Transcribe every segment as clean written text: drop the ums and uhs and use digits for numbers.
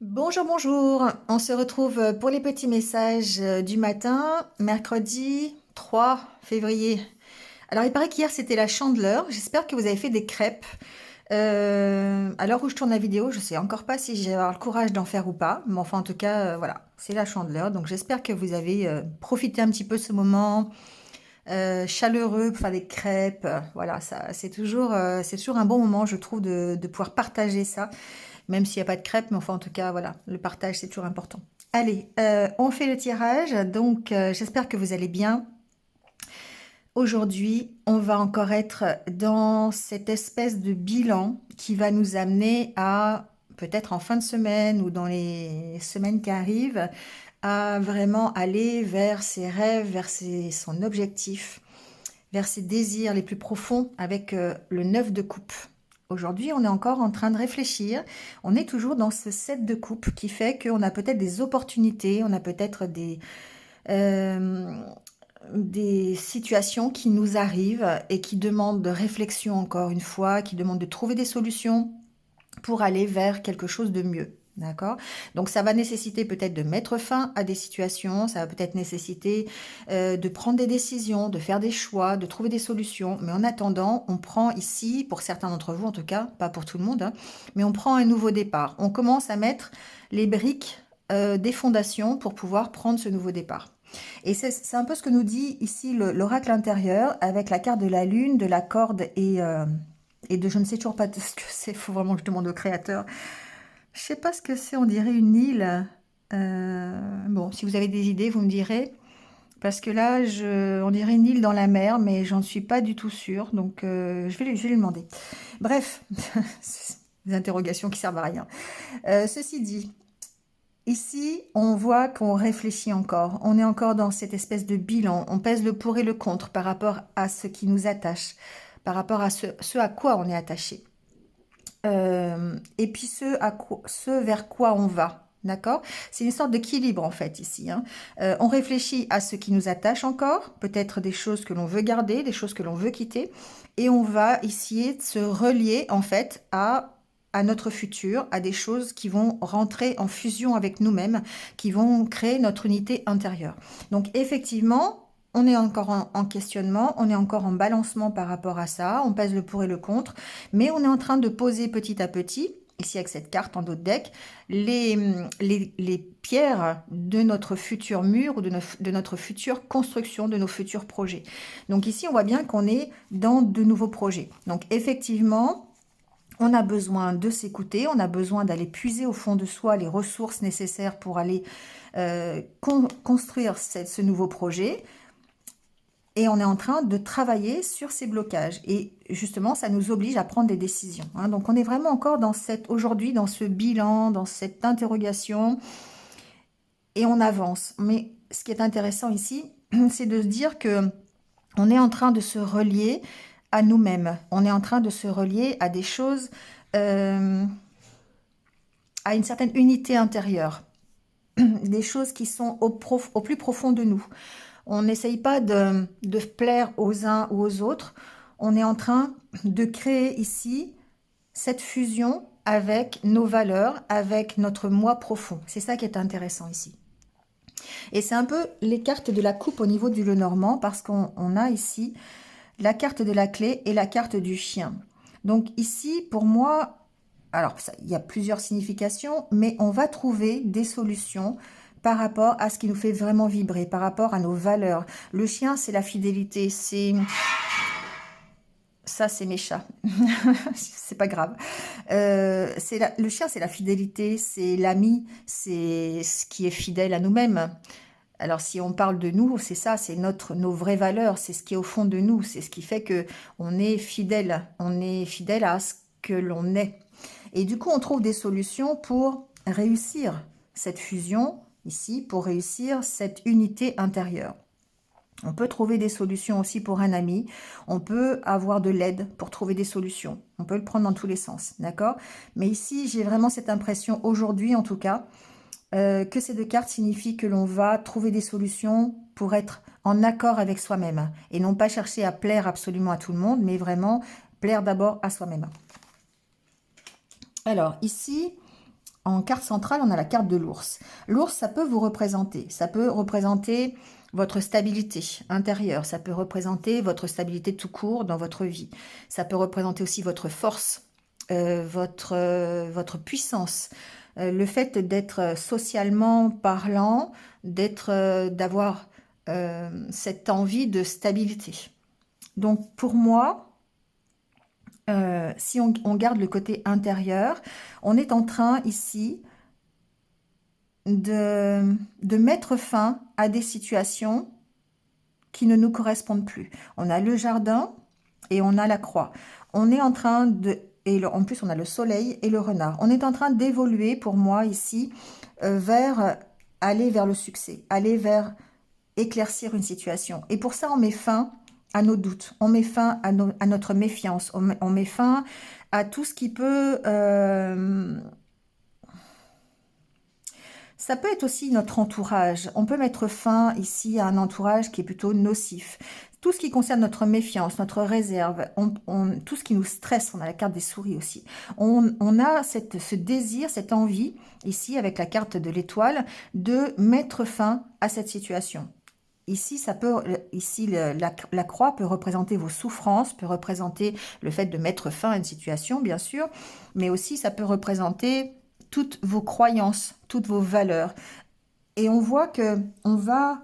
Bonjour, bonjour. On se retrouve pour les petits messages du matin, mercredi 3 février. Alors, il paraît qu'hier c'était la Chandeleur. J'espère que vous avez fait des crêpes. À l'heure où je tourne la vidéo, je sais encore pas si j'ai avoir le courage d'en faire ou pas. Mais enfin, en tout cas, voilà, c'est la Chandeleur. Donc, j'espère que vous avez profité un petit peu de ce moment chaleureux pour faire des crêpes. Voilà, ça, c'est toujours un bon moment, je trouve, de pouvoir partager ça. Même s'il n'y a pas de crêpes, mais enfin en tout cas, voilà, le partage c'est toujours important. Allez, on fait le tirage, donc j'espère que vous allez bien. Aujourd'hui, on va encore être dans cette espèce de bilan qui va nous amener à, peut-être en fin de semaine ou dans les semaines qui arrivent, à vraiment aller vers ses rêves, vers son objectif, vers ses désirs les plus profonds avec le 9 de coupe. Aujourd'hui, on est encore en train de réfléchir. On est toujours dans ce 7 de coupe qui fait qu'on a peut-être des opportunités, on a peut-être euh, des situations qui nous arrivent et qui demandent de réflexion encore une fois, qui demandent de trouver des solutions pour aller vers quelque chose de mieux. D'accord? Donc ça va nécessiter peut-être de mettre fin à des situations, ça va peut-être nécessiter de prendre des décisions, de faire des choix, de trouver des solutions. Mais en attendant, on prend ici, pour certains d'entre vous en tout cas, pas pour tout le monde, hein, mais on prend un nouveau départ. On commence à mettre les briques des fondations pour pouvoir prendre ce nouveau départ. Et c'est un peu ce que nous dit ici l'oracle intérieur avec la carte de la lune, de la corde et de je ne sais toujours pas ce que c'est. Il faut vraiment que je demande au créateur. Je sais pas ce que c'est, on dirait une île. Bon, si vous avez des idées, vous me direz. Parce que là, on dirait une île dans la mer, mais j'en suis pas du tout sûre. Donc, je vais lui demander. Bref, des interrogations qui servent à rien. Ceci dit, ici, on voit qu'on réfléchit encore. On est encore dans cette espèce de bilan. On pèse le pour et le contre par rapport à ce qui nous attache, par rapport à ce à quoi on est attaché. Et puis ce vers quoi on va. D'accord? C'est une sorte d'équilibre en fait ici, hein. On réfléchit à ce qui nous attache encore, peut-être des choses que l'on veut garder, des choses que l'on veut quitter, et on va essayer de se relier en fait à notre futur, à des choses qui vont rentrer en fusion avec nous-mêmes, qui vont créer notre unité intérieure. Donc effectivement, on est encore en questionnement, on est encore en balancement par rapport à ça, on pèse le pour et le contre, mais on est en train de poser petit à petit, ici avec cette carte en dos de deck, les pierres de notre futur mur ou de notre future construction, de nos futurs projets. Donc ici, on voit bien qu'on est dans de nouveaux projets. Donc effectivement, on a besoin de s'écouter, on a besoin d'aller puiser au fond de soi les ressources nécessaires pour aller construire ce nouveau projet. Et on est en train de travailler sur ces blocages. Et justement, ça nous oblige à prendre des décisions, hein. Donc, on est vraiment encore aujourd'hui, dans ce bilan, dans cette interrogation, et on avance. Mais ce qui est intéressant ici, c'est de se dire que on est en train de se relier à nous-mêmes. On est en train de se relier à des choses, euh, à une certaine unité intérieure, des choses qui sont au plus profond de nous. On n'essaye pas de plaire aux uns ou aux autres. On est en train de créer ici cette fusion avec nos valeurs, avec notre moi profond. C'est ça qui est intéressant ici. Et c'est un peu les cartes de la coupe au niveau du Lenormand parce qu'on a ici la carte de la clé et la carte du chien. Donc ici, pour moi, alors il y a plusieurs significations, mais on va trouver des solutions par rapport à ce qui nous fait vraiment vibrer, par rapport à nos valeurs. Le chien, c'est la fidélité, c'est... Ça, c'est mes chats. C'est pas grave. Le chien, c'est la fidélité, c'est l'ami, c'est ce qui est fidèle à nous-mêmes. Alors, si on parle de nous, c'est ça, c'est nos vraies valeurs, c'est ce qui est au fond de nous, c'est ce qui fait que on est fidèle à ce que l'on est. Et du coup, on trouve des solutions pour réussir cette fusion ici, pour réussir cette unité intérieure. On peut trouver des solutions aussi pour un ami. On peut avoir de l'aide pour trouver des solutions. On peut le prendre dans tous les sens, d'accord? Mais ici, j'ai vraiment cette impression, aujourd'hui en tout cas, que ces deux cartes signifient que l'on va trouver des solutions pour être en accord avec soi-même et non pas chercher à plaire absolument à tout le monde, mais vraiment plaire d'abord à soi-même. Alors ici, En carte centrale, on a la carte de l'ours. L'ours, ça peut vous représenter. Ça peut représenter votre stabilité intérieure. Ça peut représenter votre stabilité tout court dans votre vie. Ça peut représenter aussi votre force, votre puissance. Le fait d'être socialement parlant, d'avoir cette envie de stabilité. Donc pour moi, si on garde le côté intérieur, on est en train ici de mettre fin à des situations qui ne nous correspondent plus. On a le jardin et on a la croix. On est en train de... en plus, on a le soleil et le renard. On est en train d'évoluer, pour moi, ici, vers aller vers le succès, aller vers éclaircir une situation. Et pour ça, on met fin à nos doutes, on met fin à notre méfiance, on met fin à tout ce qui peut... Ça peut être aussi notre entourage. On peut mettre fin ici à un entourage qui est plutôt nocif. Tout ce qui concerne notre méfiance, notre réserve, tout ce qui nous stresse, on a la carte des souris aussi. On a ce désir, cette envie, ici avec la carte de l'étoile, de mettre fin à cette situation. Ici, la croix peut représenter vos souffrances, peut représenter le fait de mettre fin à une situation, bien sûr, mais aussi ça peut représenter toutes vos croyances, toutes vos valeurs. Et on voit que on va,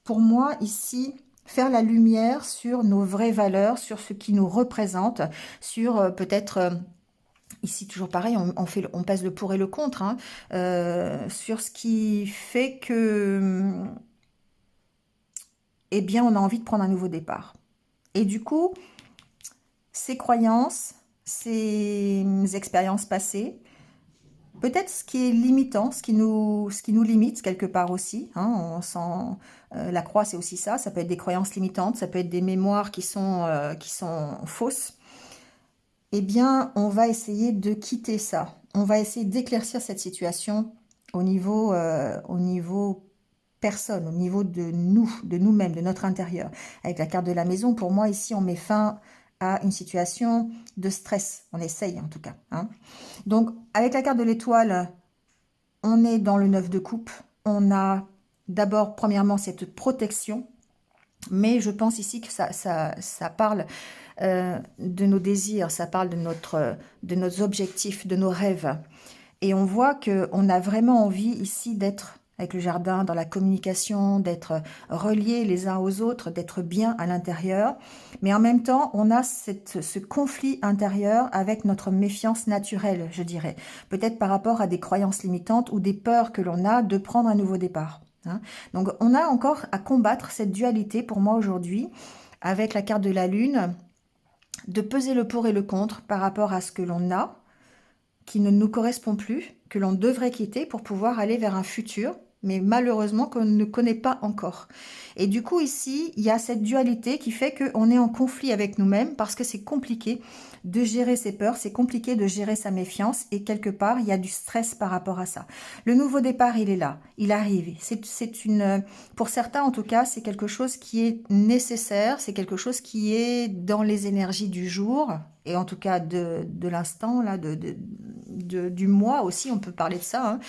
pour moi, ici, faire la lumière sur nos vraies valeurs, sur ce qui nous représente, sur peut-être... ici, toujours pareil, on pèse le pour et le contre, hein, sur ce qui fait que, eh bien, on a envie de prendre un nouveau départ. Et du coup, ces croyances, ces expériences passées, peut-être ce qui est limitant, ce qui nous limite quelque part aussi, hein, on sent, la croix c'est aussi ça, ça peut être des croyances limitantes, ça peut être des mémoires qui sont fausses. Eh bien, on va essayer de quitter ça, on va essayer d'éclaircir cette situation au niveau personne, au niveau de nous-mêmes, de notre intérieur. Avec la carte de la maison, pour moi ici, on met fin à une situation de stress, on essaye en tout cas, hein. Donc, avec la carte de l'étoile, on est dans le 9 de coupe. On a d'abord, premièrement, cette protection. Mais je pense ici que ça parle de nos désirs, ça parle de nos objectifs, de nos rêves. Et on voit qu'on a vraiment envie ici d'être avec le jardin, dans la communication, d'être reliés les uns aux autres, d'être bien à l'intérieur. Mais en même temps, on a ce conflit intérieur avec notre méfiance naturelle, je dirais. Peut-être par rapport à des croyances limitantes ou des peurs que l'on a de prendre un nouveau départ, hein. Donc, on a encore à combattre cette dualité, pour moi, aujourd'hui, avec la carte de la Lune, de peser le pour et le contre par rapport à ce que l'on a, qui ne nous correspond plus, que l'on devrait quitter pour pouvoir aller vers un futur, mais malheureusement qu'on ne connaît pas encore. Et du coup, ici, il y a cette dualité qui fait qu'on est en conflit avec nous-mêmes parce que c'est compliqué de gérer ses peurs, c'est compliqué de gérer sa méfiance et quelque part, il y a du stress par rapport à ça. Le nouveau départ, il est là, il arrive. Pour certains, en tout cas, c'est quelque chose qui est nécessaire, c'est quelque chose qui est dans les énergies du jour et en tout cas de l'instant, là, du mois aussi, on peut parler de ça, hein.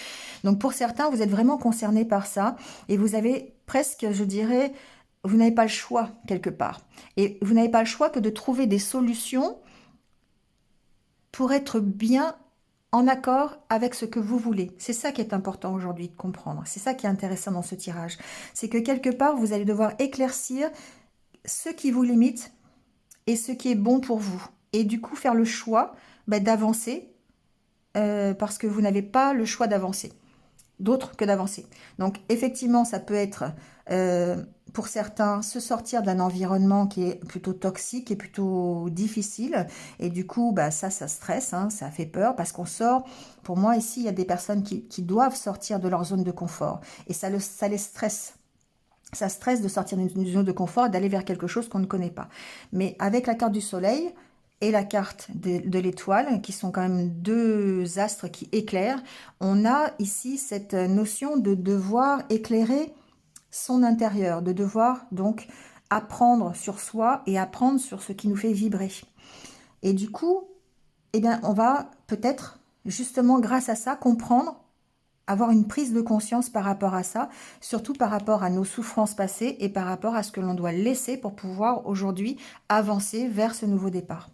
Donc pour certains, vous êtes vraiment concernés par ça et vous avez presque, je dirais, vous n'avez pas le choix quelque part. Et vous n'avez pas le choix que de trouver des solutions pour être bien en accord avec ce que vous voulez. C'est ça qui est important aujourd'hui de comprendre. C'est ça qui est intéressant dans ce tirage. C'est que quelque part, vous allez devoir éclaircir ce qui vous limite et ce qui est bon pour vous. Et du coup, faire le choix d'avancer parce que vous n'avez pas le choix d'avancer. D'autre que d'avancer. Donc effectivement, ça peut être pour certains se sortir d'un environnement qui est plutôt toxique et plutôt difficile et du coup ça stresse, hein, ça fait peur parce qu'on sort. Pour moi ici, il y a des personnes qui doivent sortir de leur zone de confort et ça les stresse. Ça stresse de sortir d'une zone de confort et d'aller vers quelque chose qu'on ne connaît pas. Mais avec la carte du soleil et la carte de l'étoile, qui sont quand même deux astres qui éclairent, on a ici cette notion de devoir éclairer son intérieur, de devoir donc apprendre sur soi et apprendre sur ce qui nous fait vibrer. Et du coup, eh bien, on va peut-être justement grâce à ça comprendre, avoir une prise de conscience par rapport à ça, surtout par rapport à nos souffrances passées et par rapport à ce que l'on doit laisser pour pouvoir aujourd'hui avancer vers ce nouveau départ.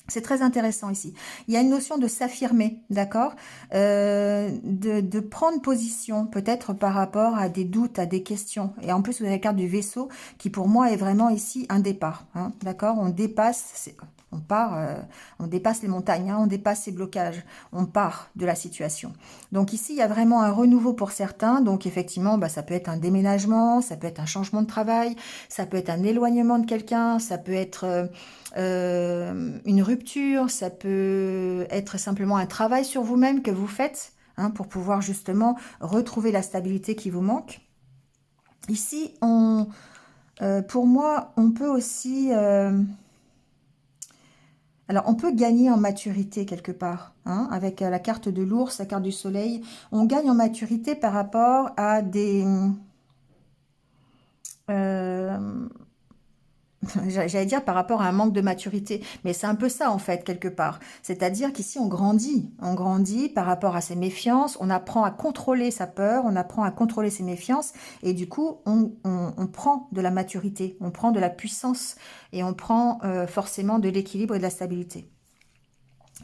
C'est très intéressant ici. Il y a une notion de s'affirmer, d'accord, de prendre position, peut-être par rapport à des doutes, à des questions. Et en plus, vous avez la carte du vaisseau qui, pour moi, est vraiment ici un départ. Hein, d'accord, on dépasse, on part, on dépasse les montagnes, hein, on dépasse ces blocages, on part de la situation. Donc ici, il y a vraiment un renouveau pour certains. Donc effectivement, bah, ça peut être un déménagement, ça peut être un changement de travail, ça peut être un éloignement de quelqu'un, ça peut être une rupture, ça peut être simplement un travail sur vous-même que vous faites hein, pour pouvoir justement retrouver la stabilité qui vous manque. Ici, pour moi, on peut aussi... alors, on peut gagner en maturité quelque part, hein, avec la carte de l'ours, la carte du soleil. On gagne en maturité par rapport à des... euh, j'allais dire par rapport à un manque de maturité, mais c'est un peu ça en fait, quelque part. C'est-à-dire qu'ici, on grandit par rapport à ses méfiances, on apprend à contrôler sa peur, on apprend à contrôler ses méfiances, et du coup, on prend de la maturité, on prend de la puissance, et on prend forcément de l'équilibre et de la stabilité.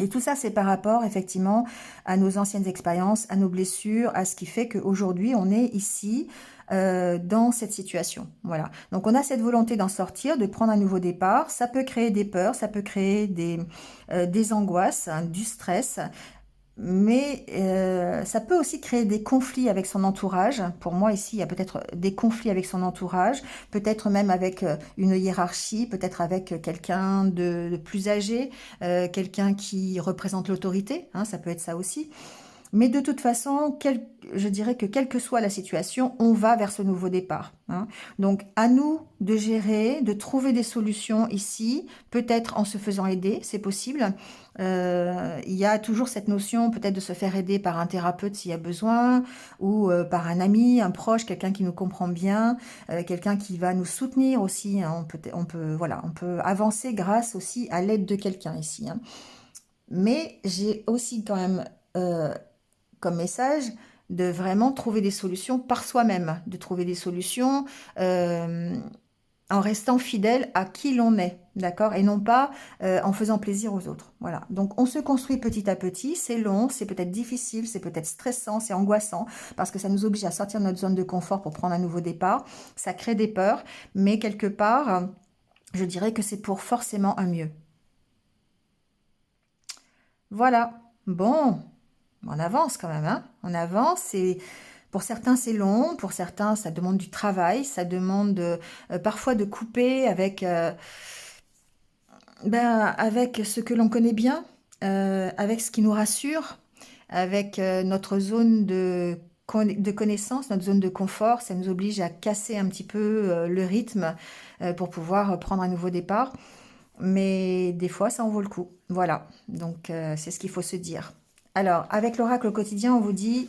Et tout ça, c'est par rapport, effectivement, à nos anciennes expériences, à nos blessures, à ce qui fait qu'aujourd'hui, on est ici, dans cette situation. Voilà. Donc, on a cette volonté d'en sortir, de prendre un nouveau départ. Ça peut créer des peurs, ça peut créer des angoisses, hein, du stress. Mais ça peut aussi créer des conflits avec son entourage. Pour moi, ici, il y a peut-être des conflits avec son entourage, peut-être même avec une hiérarchie, peut-être avec quelqu'un de plus âgé, quelqu'un qui représente l'autorité, hein, ça peut être ça aussi. Mais de toute façon, je dirais que quelle que soit la situation, on va vers ce nouveau départ. Hein. Donc, à nous de gérer, de trouver des solutions ici, peut-être en se faisant aider, c'est possible. Il y a toujours cette notion peut-être de se faire aider par un thérapeute s'il y a besoin, ou par un ami, un proche, quelqu'un qui nous comprend bien, quelqu'un qui va nous soutenir aussi. Hein. Voilà, on peut avancer grâce aussi à l'aide de quelqu'un ici. Hein. Mais j'ai aussi quand même... comme message de vraiment trouver des solutions par soi-même, de trouver des solutions en restant fidèle à qui l'on est, d'accord, et non pas en faisant plaisir aux autres. Voilà. Donc on se construit petit à petit, c'est long, c'est peut-être difficile, c'est peut-être stressant, c'est angoissant, parce que ça nous oblige à sortir de notre zone de confort pour prendre un nouveau départ. Ça crée des peurs, mais quelque part, je dirais que c'est pour forcément un mieux. Voilà. Bon, on avance quand même, hein. On avance et pour certains c'est long, pour certains ça demande du travail, ça demande parfois de couper avec ce que l'on connaît bien, avec ce qui nous rassure, avec notre zone de connaissance, notre zone de confort. Ça nous oblige à casser un petit peu le rythme pour pouvoir prendre un nouveau départ. Mais des fois, ça en vaut le coup. Voilà, donc c'est ce qu'il faut se dire. Alors, avec l'oracle au quotidien, on vous dit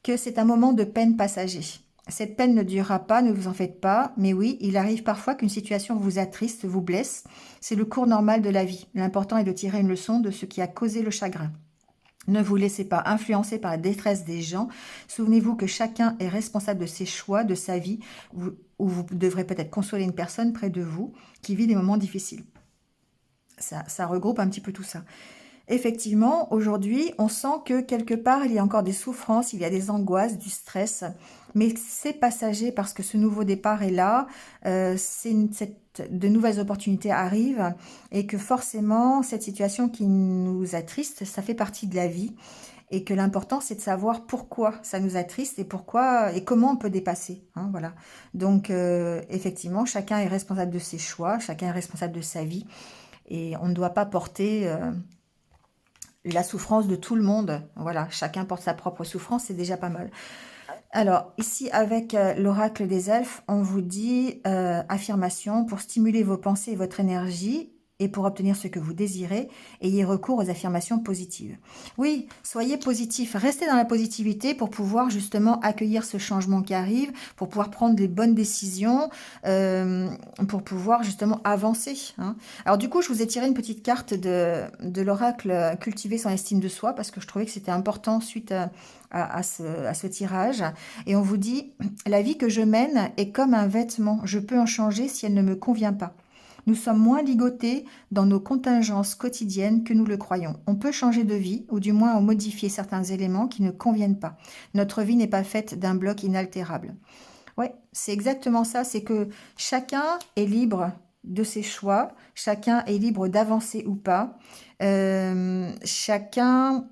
que c'est un moment de peine passager. Cette peine ne durera pas, ne vous en faites pas, mais oui, il arrive parfois qu'une situation vous attriste, vous blesse. C'est le cours normal de la vie. L'important est de tirer une leçon de ce qui a causé le chagrin. Ne vous laissez pas influencer par la détresse des gens. Souvenez-vous que chacun est responsable de ses choix, de sa vie, où vous devrez peut-être consoler une personne près de vous qui vit des moments difficiles. Ça regroupe un petit peu tout ça. Effectivement, aujourd'hui, on sent que quelque part, il y a encore des souffrances, il y a des angoisses, du stress, mais c'est passager parce que ce nouveau départ est là, de nouvelles opportunités arrivent et que forcément, cette situation qui nous attriste, ça fait partie de la vie et que l'important, c'est de savoir pourquoi ça nous attriste et pourquoi et comment on peut dépasser. Hein, voilà. Donc, effectivement, chacun est responsable de ses choix, chacun est responsable de sa vie et on ne doit pas porter... la souffrance de tout le monde. Voilà, chacun porte sa propre souffrance, c'est déjà pas mal. Alors, ici, avec l'oracle des elfes, on vous dit affirmation pour stimuler vos pensées et votre énergie. et pour obtenir ce que vous désirez, ayez recours aux affirmations positives. Oui, soyez positif, restez dans la positivité pour pouvoir justement accueillir ce changement qui arrive, pour pouvoir prendre les bonnes décisions, euh, pour pouvoir justement avancer, hein. Alors du coup, je vous ai tiré une petite carte de l'oracle Cultiver son estime de soi, parce que je trouvais que c'était important suite à ce tirage. Et on vous dit, la vie que je mène est comme un vêtement, je peux en changer si elle ne me convient pas. Nous sommes moins ligotés dans nos contingences quotidiennes que nous le croyons. On peut changer de vie, ou du moins en modifier certains éléments qui ne conviennent pas. Notre vie n'est pas faite d'un bloc inaltérable. Oui, c'est exactement ça, c'est que chacun est libre de ses choix, chacun est libre d'avancer ou pas, chacun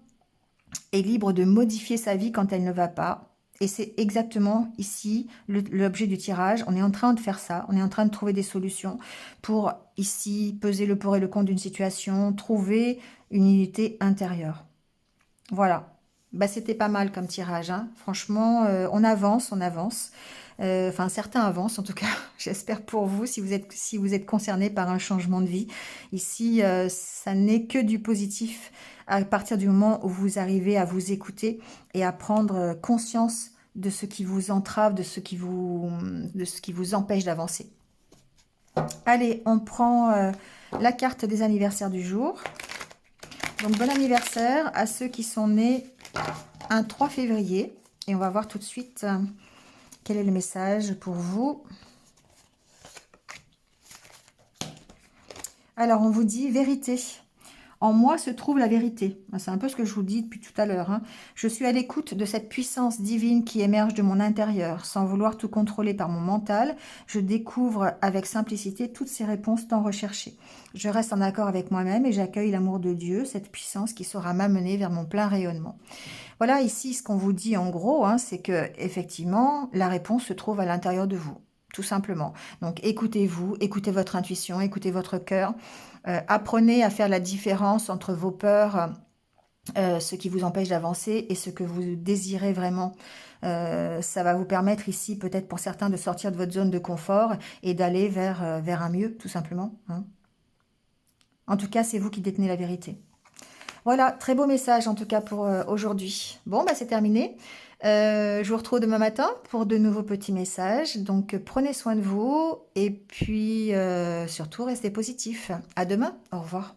est libre de modifier sa vie quand elle ne va pas. Et c'est exactement ici l'objet du tirage. On est en train de faire ça. On est en train de trouver des solutions pour ici peser le pour et le contre d'une situation, trouver une unité intérieure. Voilà. Bah, c'était pas mal comme tirage, hein. Franchement, on avance, on avance. Enfin, certains avancent en tout cas. J'espère pour vous si vous êtes concerné par un changement de vie. Ici, ça n'est que du positif à partir du moment où vous arrivez à vous écouter et à prendre conscience de ce qui vous entrave, de ce qui vous empêche d'avancer. Allez, on prend la carte des anniversaires du jour. Donc, bon anniversaire à ceux qui sont nés un 3 février. Et on va voir tout de suite quel est le message pour vous. Alors, on vous dit vérité. En moi se trouve la vérité. C'est un peu ce que je vous dis depuis tout à l'heure, hein. Je suis à l'écoute de cette puissance divine qui émerge de mon intérieur. Sans vouloir tout contrôler par mon mental, je découvre avec simplicité toutes ces réponses tant recherchées. Je reste en accord avec moi-même et j'accueille l'amour de Dieu, cette puissance qui saura m'amener vers mon plein rayonnement. Voilà ici ce qu'on vous dit en gros, hein, c'est que effectivement la réponse se trouve à l'intérieur de vous. Tout simplement. Donc écoutez-vous, écoutez votre intuition, écoutez votre cœur. Apprenez à faire la différence entre vos peurs, ce qui vous empêche d'avancer et ce que vous désirez vraiment. Ça va vous permettre ici, peut-être pour certains, de sortir de votre zone de confort et d'aller vers un mieux, tout simplement, hein. En tout cas, c'est vous qui détenez la vérité. Voilà, très beau message en tout cas pour aujourd'hui. Bon, bah c'est terminé. Je vous retrouve demain matin pour de nouveaux petits messages. Donc prenez soin de vous et puis surtout restez positifs. À demain, au revoir.